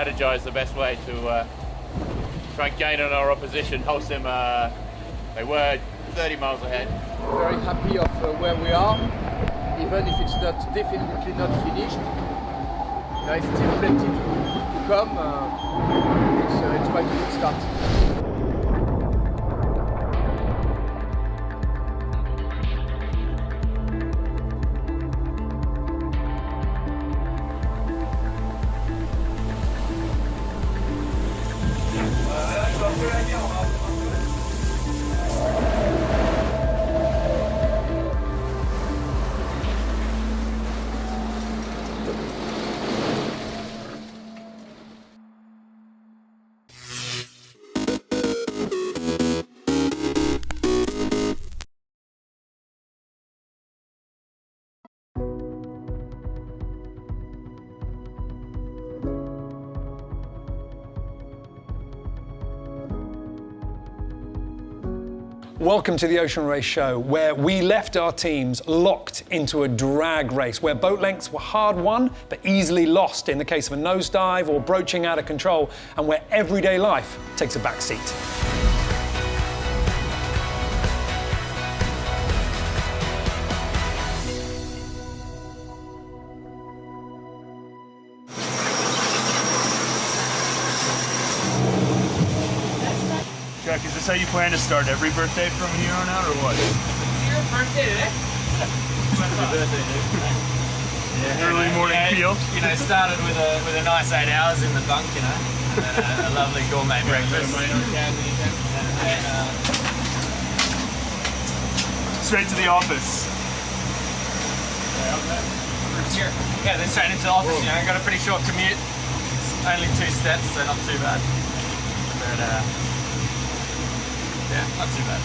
strategize the best way to try and gain on our opposition. Holcim, they were 30 miles ahead. Very happy of where we are, even if it's definitely not finished. There is still plenty to come. It's quite a good start. Welcome to the Ocean Race Show, where we left our teams locked into a drag race, where boat lengths were hard won, but easily lost in the case of a nosedive or broaching out of control, and where everyday life takes a back seat. Jack, is this how you plan to start every birthday from here on out, or what? Your birthday today? Happy birthday, dude. Yeah, early morning feel. You know, started with a nice 8 hours in the bunk, you know, and then a lovely gourmet breakfast. Straight to the office. Here. Yeah, then straight into the office. You know, I got a pretty short commute. It's only 2 steps, so not too bad. But yeah, not too bad.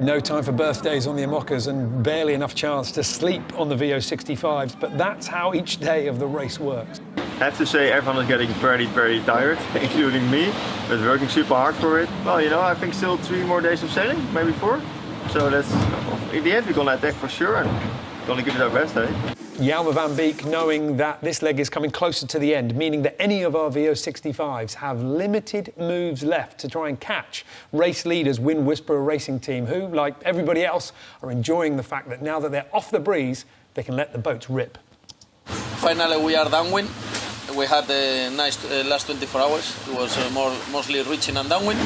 No time for birthdays on the Amokas and barely enough chance to sleep on the VO65s, but that's how each day of the race works. I have to say everyone is getting very, very tired, including me, but working super hard for it. Well, you know, I think still 3 more days of sailing, maybe 4. So that's, in the end, we're gonna attack for sure and gonna give it our best, eh? Jelmer van Beek knowing that this leg is coming closer to the end, meaning that any of our VO65s have limited moves left to try and catch race leaders Wind Whisperer Racing Team, who, like everybody else, are enjoying the fact that now that they're off the breeze, they can let the boats rip. Finally, we are downwind. We had a nice last 24 hours. It was mostly reaching and downwind.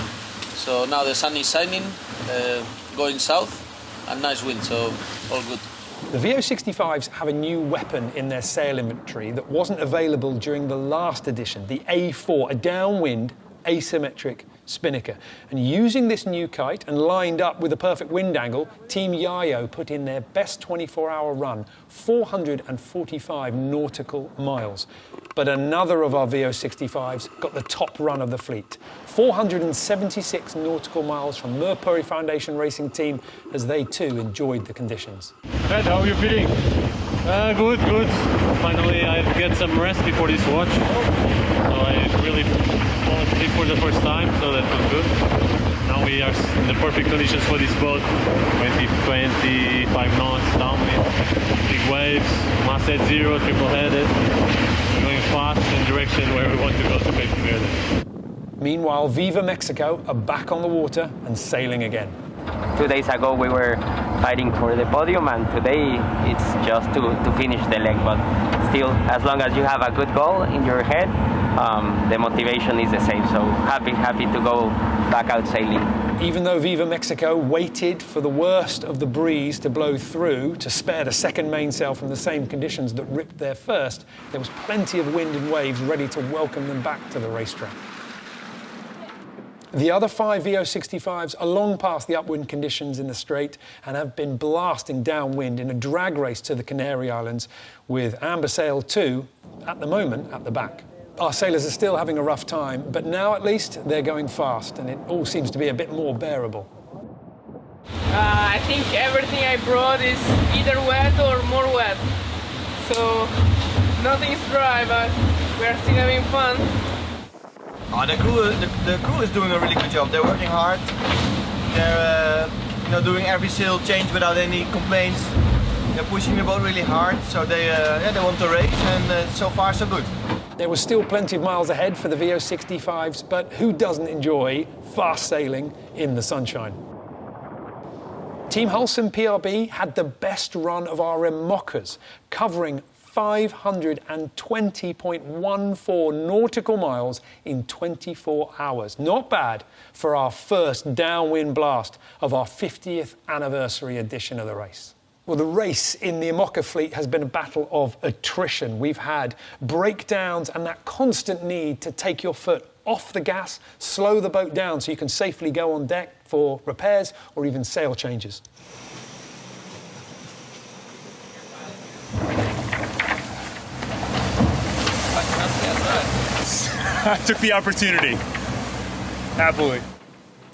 So now the sun is shining, going south, and nice wind, so all good. The VO65s have a new weapon in their sail inventory that wasn't available during the last edition, the A4, a downwind asymmetric spinnaker. And using this new kite and lined up with a perfect wind angle, Team Yayo put in their best 24-hour run, 445 nautical miles. But another of our VO65s got the top run of the fleet, 476 nautical miles from Merpuri Foundation Racing Team, as they too enjoyed the conditions. Ed, how are you feeling? Good. Finally, I get some rest before this watch. So I really fall asleep for the first time, so that was good. Now we are in the perfect conditions for this boat. 25 knots downwind, big waves, masthead 0, triple-headed. We're going fast in the direction where we want to go to Cape Verde. Meanwhile, Viva Mexico are back on the water and sailing again. 2 days ago we were fighting for the podium, and today it's just to finish the leg, but still, as long as you have a good goal in your head, the motivation is the same, so happy to go back out sailing. Even though Viva Mexico waited for the worst of the breeze to blow through to spare the second mainsail from the same conditions that ripped their first, there was plenty of wind and waves ready to welcome them back to the racetrack. The other 5 VO65s are long past the upwind conditions in the Strait and have been blasting downwind in a drag race to the Canary Islands, with Amber Sail 2, at the moment, at the back. Our sailors are still having a rough time, but now at least they're going fast and it all seems to be a bit more bearable. I think everything I brought is either wet or more wet. So nothing's dry, but we're still having fun. The crew is doing a really good job. They're working hard. They're doing every sail change without any complaints. They're pushing the boat really hard, so they want to race, and so far so good. There was still plenty of miles ahead for the VO65s, but who doesn't enjoy fast sailing in the sunshine? Team Hulson PRB had the best run of our mockers, covering 520.14 nautical miles in 24 hours. Not bad for our first downwind blast of our 50th anniversary edition of the race. Well, the race in the Imoca fleet has been a battle of attrition. We've had breakdowns and that constant need to take your foot off the gas, slow the boat down so you can safely go on deck for repairs or even sail changes. I took the opportunity. Happily.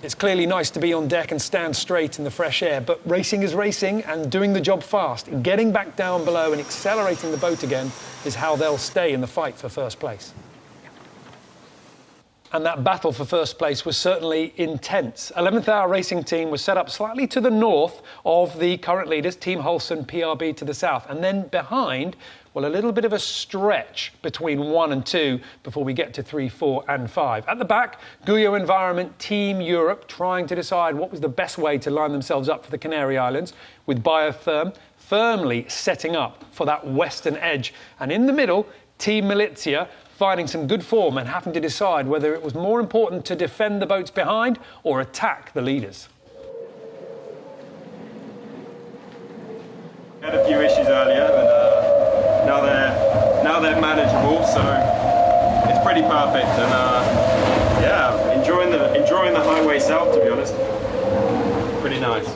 It's clearly nice to be on deck and stand straight in the fresh air, but racing is racing, and doing the job fast, getting back down below and accelerating the boat again is how they'll stay in the fight for first place. And that battle for first place was certainly intense. 11th Hour Racing Team was set up slightly to the north of the current leaders, Team Hulson PRB to the south, and then behind, well, a little bit of a stretch between 1 and 2 before we get to 3, 4 and 5. At the back, Guyot Environment Team Europe trying to decide what was the best way to line themselves up for the Canary Islands, with Biotherm firmly setting up for that western edge. And in the middle, Team Militia finding some good form and having to decide whether it was more important to defend the boats behind or attack the leaders. We had a few issues earlier, but now they're manageable, so it's pretty perfect. And yeah, enjoying the highway south, to be honest. Pretty nice.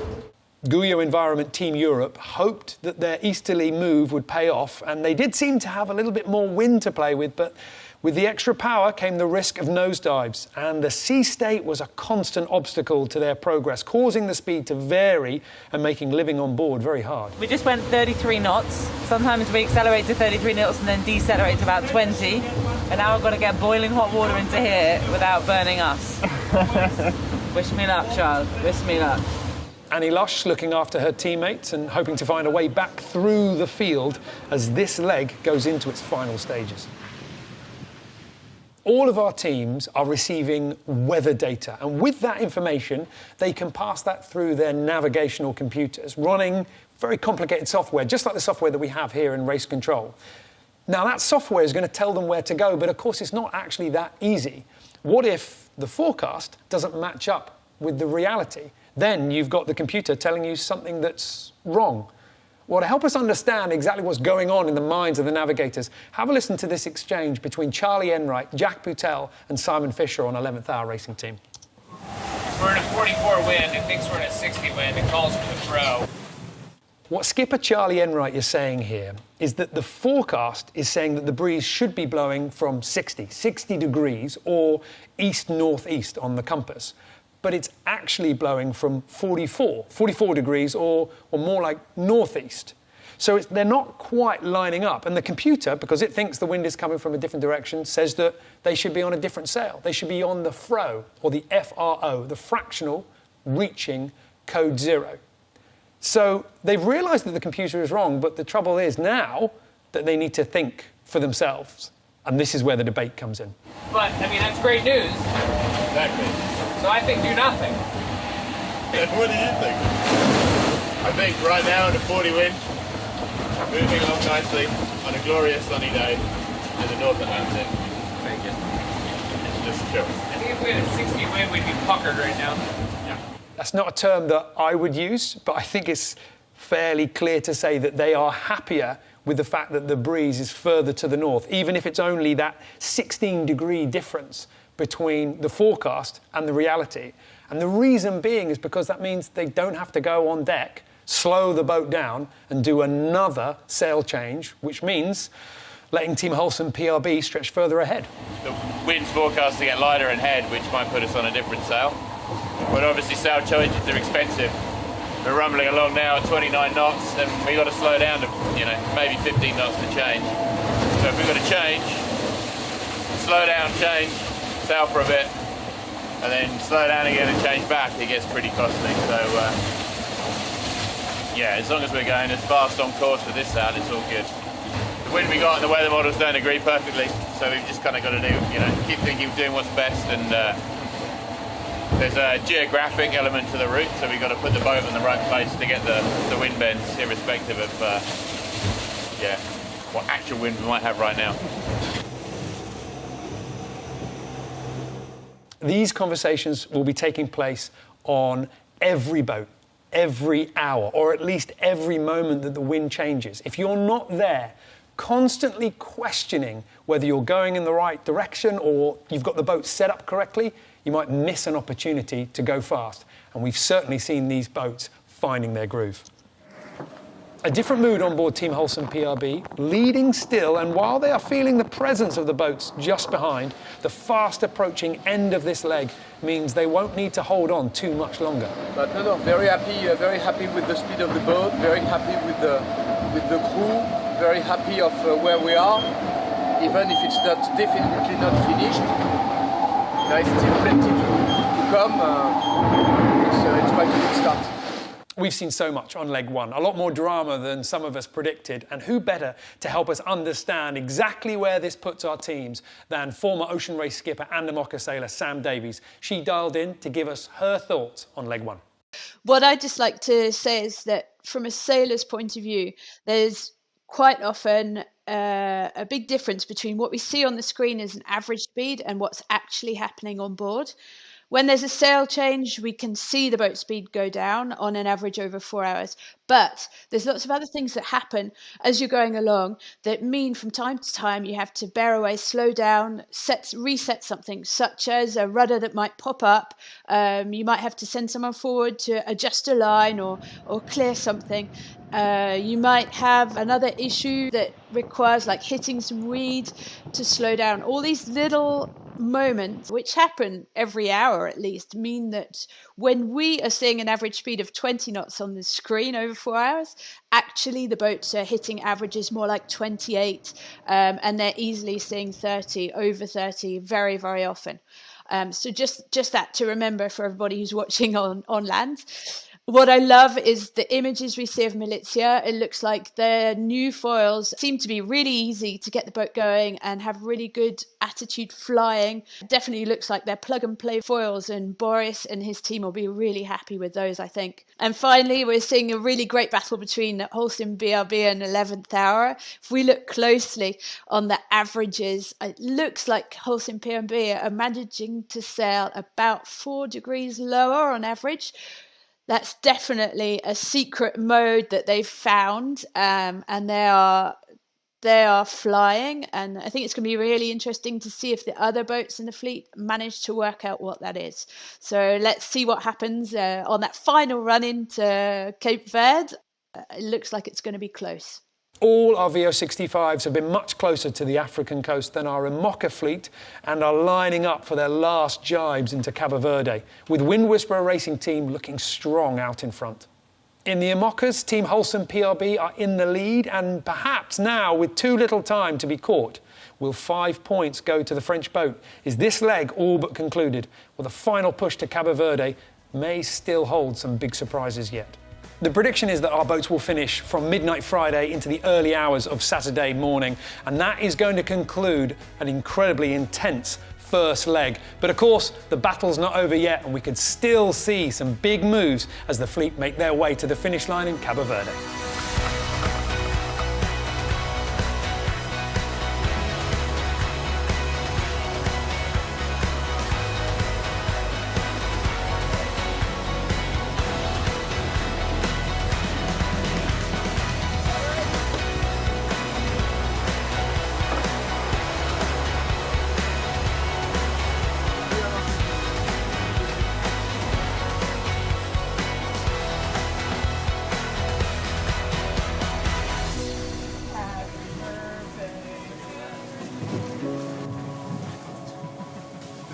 Guyot Environment Team Europe hoped that their easterly move would pay off, and they did seem to have a little bit more wind to play with, but with the extra power came the risk of nosedives, and the sea state was a constant obstacle to their progress, causing the speed to vary and making living on board very hard. We just went 33 knots. Sometimes we accelerate to 33 knots and then decelerate to about 20, and now I've got to get boiling hot water into here without burning us. Wish me luck, Charles. Wish me luck. Annie Lush looking after her teammates and hoping to find a way back through the field as this leg goes into its final stages. All of our teams are receiving weather data, and with that information, they can pass that through their navigational computers, running very complicated software, just like the software that we have here in Race Control. Now, that software is going to tell them where to go, but of course, it's not actually that easy. What if the forecast doesn't match up with the reality? Then you've got the computer telling you something that's wrong. Well, to help us understand exactly what's going on in the minds of the navigators, have a listen to this exchange between Charlie Enright, Jack Boutel and Simon Fisher on 11th Hour Racing Team. We're in a 44 wind, it thinks we're in a 60 wind, it calls for the throw. What skipper Charlie Enright is saying here is that the forecast is saying that the breeze should be blowing from 60 degrees or east-northeast on the compass. But it's actually blowing from 44 degrees or more like northeast. So they're not quite lining up. And the computer, because it thinks the wind is coming from a different direction, says that they should be on a different sail. They should be on the FRO, or the FRO, the fractional reaching code 0. So they've realized that the computer is wrong, but the trouble is now that they need to think for themselves. And this is where the debate comes in. But, I mean, that's great news. Exactly. So I think do nothing. What do you think? I think right now in a 40 wind, moving along nicely on a glorious sunny day in the North Atlantic. Thank you. Just chill. I think if we had a 60 wind, we'd be puckered right now. Yeah. That's not a term that I would use, but I think it's fairly clear to say that they are happier with the fact that the breeze is further to the north, even if it's only that 16-degree difference between the forecast and the reality. And the reason being is because that means they don't have to go on deck, slow the boat down and do another sail change, which means letting Team Hulson PRB stretch further ahead. The wind's forecast to get lighter ahead, which might put us on a different sail. But obviously sail changes are expensive. We're rumbling along now at 29 knots and we've got to slow down to, maybe 15 knots to change. So if we've got to change, slow down, change, sail for a bit, and then slow down again and change back, it gets pretty costly. So yeah, as long as we're going as fast on course with this sail, it's all good. The The wind we got and the weather models don't agree perfectly, so we've just kind of got to do, keep thinking of doing what's best. And there's a geographic element to the route, so we've got to put the boat in the right place to get the wind bends, irrespective of what actual wind we might have right now. These conversations will be taking place on every boat, every hour, or at least every moment that the wind changes. If you're not there, constantly questioning whether you're going in the right direction or you've got the boat set up correctly, you might miss an opportunity to go fast. And we've certainly seen these boats finding their groove. A different mood on board Team Holcim PRB, leading still, and while they are feeling the presence of the boats just behind, the fast approaching end of this leg means they won't need to hold on too much longer. But no, very happy with the speed of the boat, very happy with the crew, very happy of where we are, even if it's definitely not finished. There is still plenty to come. It's quite a good start. We've seen so much on leg one, a lot more drama than some of us predicted, and who better to help us understand exactly where this puts our teams than former Ocean Race skipper and IMOCA sailor Sam Davies. She dialed in to give us her thoughts on leg one. What I'd just like to say is that from a sailor's point of view, there's quite often a big difference between what we see on the screen as an average speed and what's actually happening on board. When there's a sail change, we can see the boat speed go down on an average over 4 hours. But there's lots of other things that happen as you're going along that mean from time to time you have to bear away, slow down, reset something, such as a rudder that might pop up. You might have to send someone forward to adjust a line or clear something. You might have another issue that requires like hitting some weed to slow down. All these little moments, which happen every hour at least, mean that when we are seeing an average speed of 20 knots on the screen over 4 hours, actually the boats are hitting averages more like 28, and they're easily seeing 30, over 30 very, very often. So just that to remember for everybody who's watching on land. What I love is the images we see of Militia. It looks like their new foils seem to be really easy to get the boat going and have really good attitude flying. It definitely looks like they're plug and play foils, and Boris and his team will be really happy with those, I think. And finally, we're seeing a really great battle between Holcim BRB and 11th Hour. If we look closely on the averages, it looks like Holcim BRB are managing to sail about 4 degrees lower on average. That's definitely a secret mode that they've found, and they are flying. And I think it's going to be really interesting to see if the other boats in the fleet manage to work out what that is. So let's see what happens on that final run into Cape Verde. It looks like it's going to be close. All our VO65s have been much closer to the African coast than our IMOCA fleet and are lining up for their last jibes into Cabo Verde, with Wind Whisperer Racing Team looking strong out in front. In the IMOCAs, Team Holcim PRB are in the lead, and perhaps now, with too little time to be caught, will 5 points go to the French boat? Is this leg all but concluded? Well, the final push to Cabo Verde may still hold some big surprises yet. The prediction is that our boats will finish from midnight Friday into the early hours of Saturday morning, and that is going to conclude an incredibly intense first leg. But of course, the battle's not over yet, and we could still see some big moves as the fleet make their way to the finish line in Cabo Verde.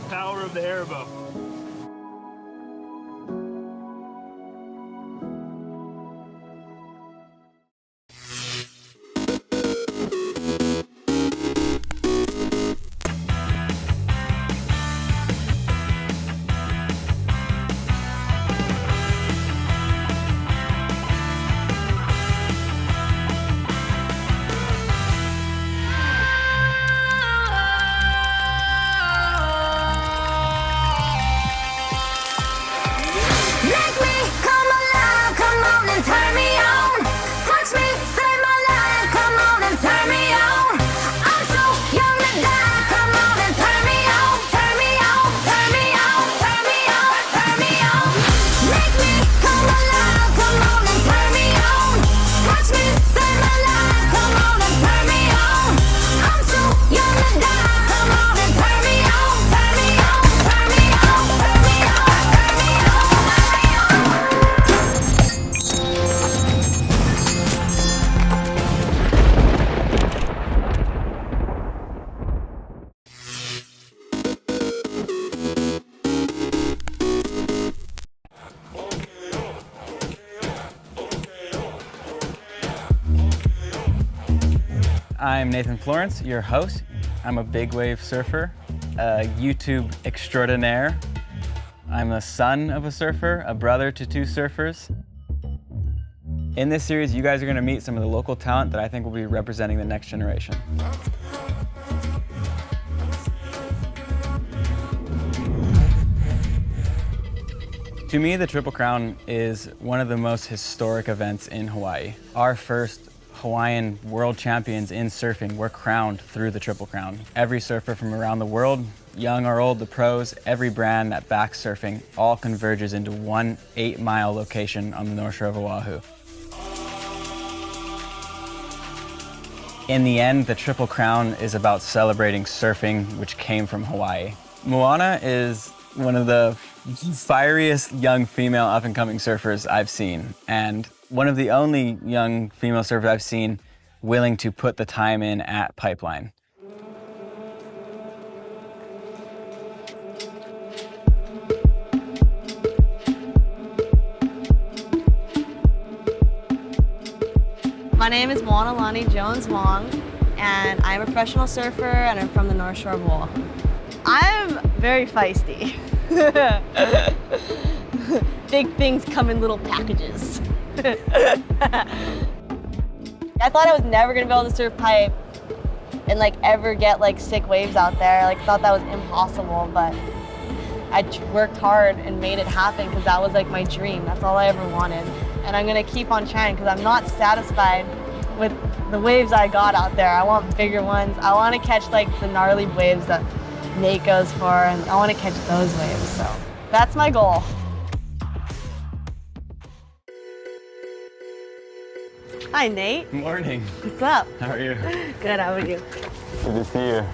Power of the airboat. I'm Nathan Florence, your host. I'm a big wave surfer, a YouTube extraordinaire. I'm a son of a surfer, a brother to 2 surfers. In this series, you guys are going to meet some of the local talent that I think will be representing the next generation. To me, the Triple Crown is one of the most historic events in Hawaii. Our first Hawaiian world champions in surfing were crowned through the Triple Crown. Every surfer from around the world, young or old, the pros, every brand that backs surfing, all converges into one 8-mile location on the North Shore of Oahu. In the end, the Triple Crown is about celebrating surfing, which came from Hawaii. Moana is one of the fieriest young female up-and-coming surfers I've seen, and one of the only young female surfers I've seen willing to put the time in at Pipeline. My name is Moana Lani Jones Wong, and I'm a professional surfer, and I'm from the North Shore of Oahu. I'm very feisty. Big things come in little packages. I thought I was never gonna be able to surf pipe and like ever get like sick waves out there. Like thought that was impossible, but I worked hard and made it happen because that was like my dream. That's all I ever wanted. And I'm gonna keep on trying because I'm not satisfied with the waves I got out there. I want bigger ones. I want to catch like the gnarly waves that Nate goes for, and I want to catch those waves. So that's my goal. Hi, Nate. Good morning. What's up? How are you? Good, how are you? Good to see you.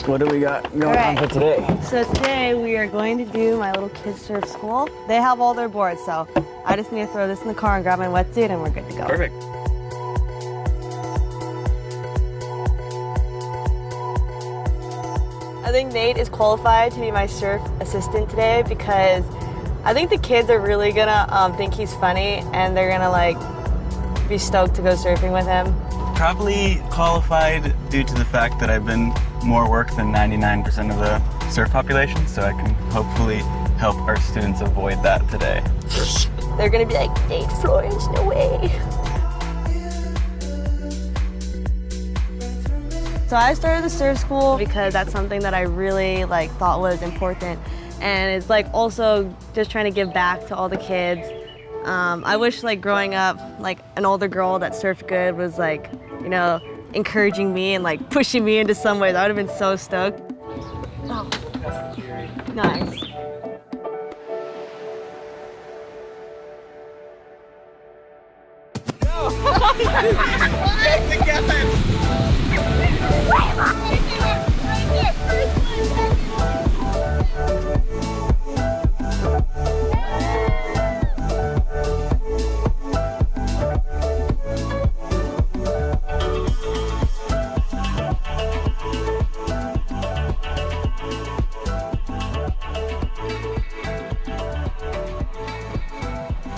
What do we got going on for today? So today we are going to do my little kids surf school. They have all their boards, so I just need to throw this in the car and grab my wetsuit and we're good to go. Perfect. I think Nate is qualified to be my surf assistant today because I think the kids are really gonna think he's funny and they're gonna like be stoked to go surfing with him. Probably qualified due to the fact that I've been more work than 99% of the surf population, so I can hopefully help our students avoid that today. They're gonna be like, Nate Florence, no way. So I started the surf school because that's something that I really thought was important, and it's also just trying to give back to all the kids. I wish growing up, an older girl that surfed good was encouraging me and pushing me into some ways. I would have been so stoked. Oh, nice.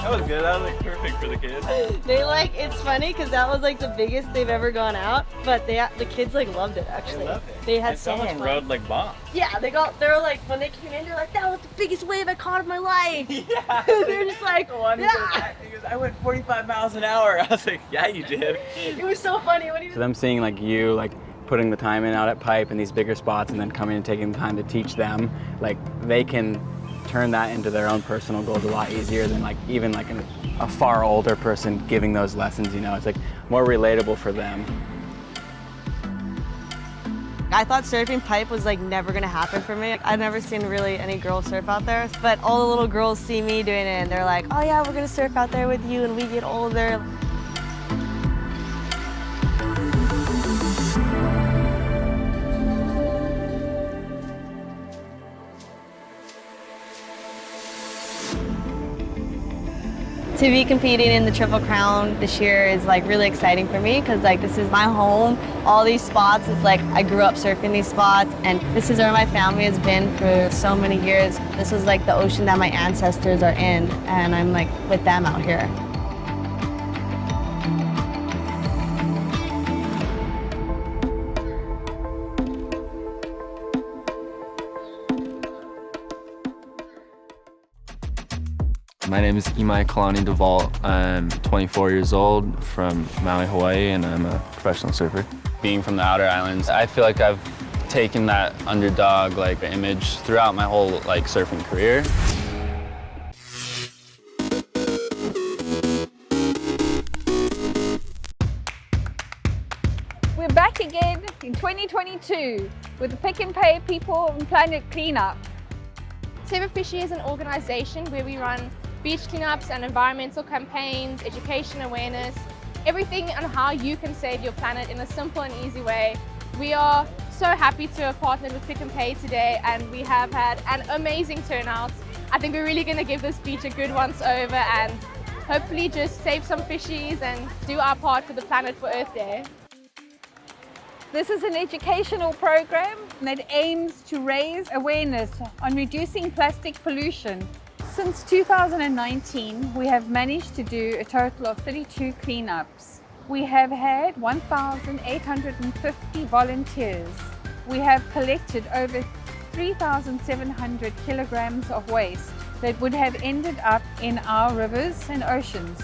That was good. That was perfect for the kids. They it's funny because that was the biggest they've ever gone out, but the kids loved it actually. They loved it. They had and so much someone fun. rode bombs. Yeah, they were when they came in, they're like, that was the biggest wave I caught in my life. Yeah. They're just like, yeah. He goes, I went 45 miles an hour. I was like, yeah, you did. It was so funny when he was. So them seeing you putting the time in out at Pipe in these bigger spots and then coming and taking the time to teach them, they can turn that into their own personal goals a lot easier than even a far older person giving those lessons, it's more relatable for them. I thought surfing pipe was never gonna happen for me. I've never seen really any girls surf out there, but all the little girls see me doing it and they're like, oh yeah, we're gonna surf out there with you when we get older. To be competing in the Triple Crown this year is really exciting for me because this is my home. All these spots is I grew up surfing these spots, and this is where my family has been for so many years. This was the ocean that my ancestors are in, and I'm with them out here. My name is Imai Kalani Duvall. I'm 24 years old from Maui, Hawaii, and I'm a professional surfer. Being from the outer islands, I feel like I've taken that underdog image throughout my whole surfing career. We're back again in 2022 with the Pick and Pay People and Planet Cleanup. Save Fishy is an organisation where we run beach cleanups and environmental campaigns, education awareness, everything on how you can save your planet in a simple and easy way. We are so happy to have partnered with Pick and Pay today, and we have had an amazing turnout. I think we're really going to give this beach a good once over and hopefully just save some fishies and do our part for the planet for Earth Day. This is an educational program that aims to raise awareness on reducing plastic pollution. Since 2019, we have managed to do a total of 32 cleanups. We have had 1,850 volunteers. We have collected over 3,700 kilograms of waste that would have ended up in our rivers and oceans.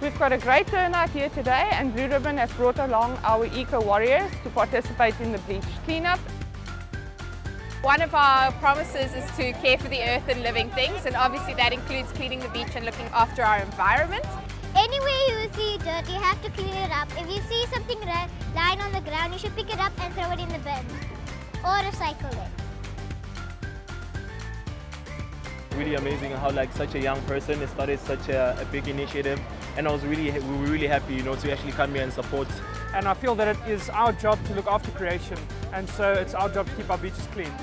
We've got a great turnout here today, and Blue Ribbon has brought along our eco warriors to participate in the beach cleanup. One of our promises is to care for the earth and living things, and obviously that includes cleaning the beach and looking after our environment. Anywhere you see dirt, you have to clean it up. If you see something lying on the ground, you should pick it up and throw it in the bin or recycle it. Really amazing how such a young person started such a big initiative, and we were really happy, to actually come here and support. And I feel that it is our job to look after creation, and so it's our job to keep our beaches clean.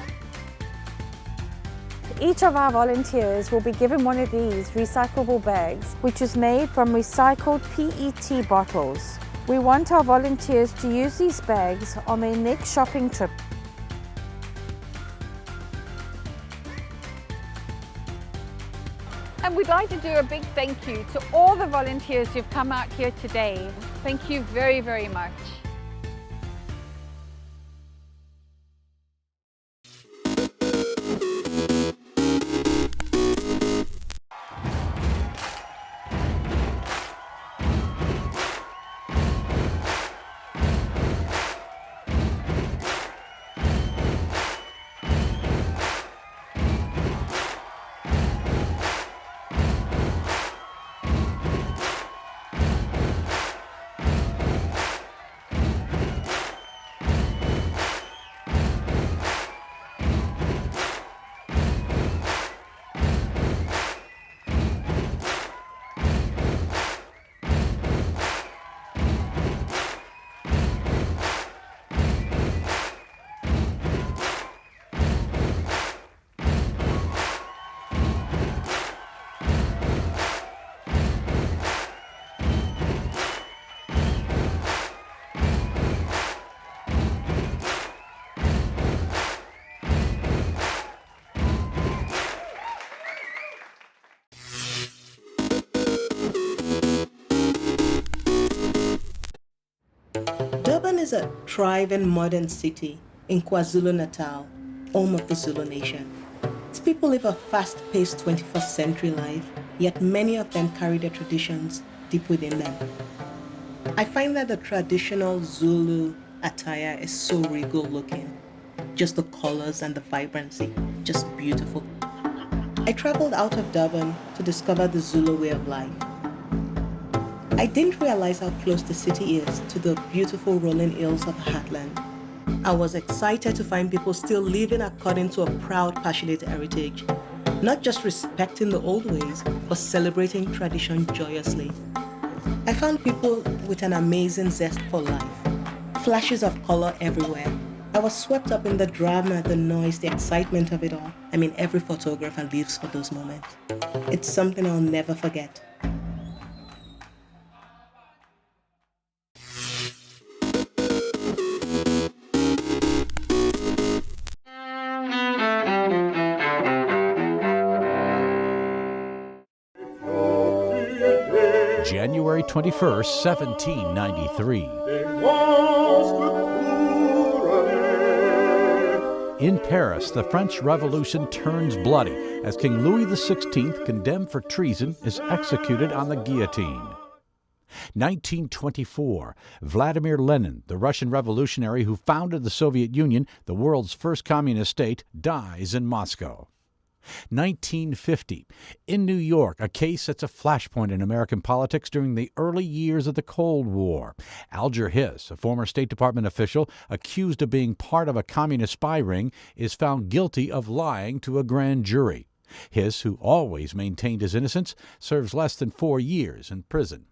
Each of our volunteers will be given one of these recyclable bags, which is made from recycled PET bottles. We want our volunteers to use these bags on their next shopping trip. And we'd like to do a big thank you to all the volunteers who've come out here today. Thank you very, very much. Durban is a thriving modern city in KwaZulu-Natal, home of the Zulu nation. Its people live a fast-paced 21st century life, yet many of them carry their traditions deep within them. I find that the traditional Zulu attire is so regal looking. Just the colors and the vibrancy, just beautiful. I traveled out of Durban to discover the Zulu way of life. I didn't realize how close the city is to the beautiful rolling hills of Heartland. I was excited to find people still living according to a proud, passionate heritage, not just respecting the old ways, but celebrating tradition joyously. I found people with an amazing zest for life, flashes of color everywhere. I was swept up in the drama, the noise, the excitement of it all. I mean, every photographer lives for those moments. It's something I'll never forget. January 21st, 1793. In Paris, the French Revolution turns bloody as King Louis XVI, condemned for treason, is executed on the guillotine. 1924, Vladimir Lenin, the Russian revolutionary who founded the Soviet Union, the world's first communist state, dies in Moscow. 1950, in New York, a case sets a flashpoint in American politics during the early years of the Cold War. Alger Hiss, a former State Department official accused of being part of a communist spy ring, is found guilty of lying to a grand jury. Hiss, who always maintained his innocence, serves less than 4 years in prison.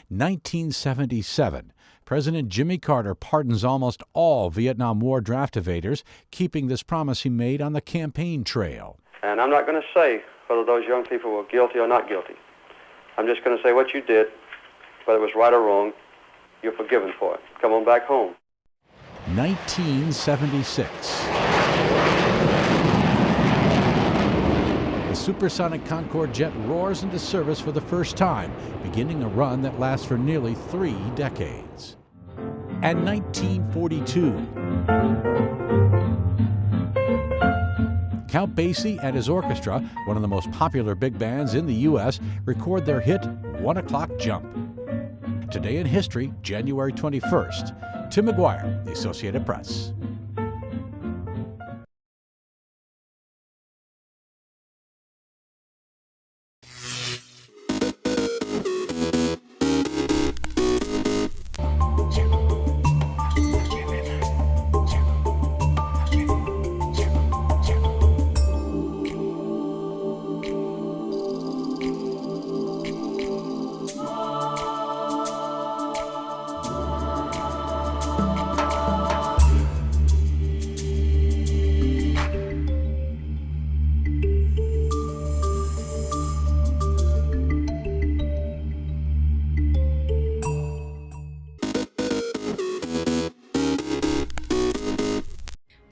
1977, President Jimmy Carter pardons almost all Vietnam War draft evaders, keeping this promise he made on the campaign trail. And I'm not going to say whether those young people were guilty or not guilty. I'm just going to say what you did, whether it was right or wrong, you're forgiven for it. Come on back home. 1976. The supersonic Concorde jet roars into service for the first time, beginning a run that lasts for nearly 3 decades. And 1942. Count Basie and his orchestra, one of the most popular big bands in the U.S., record their hit 1 O'Clock Jump. Today in history, January 21st. Tim McGuire, The Associated Press.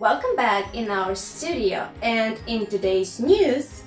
Welcome back in our studio, and in today's news,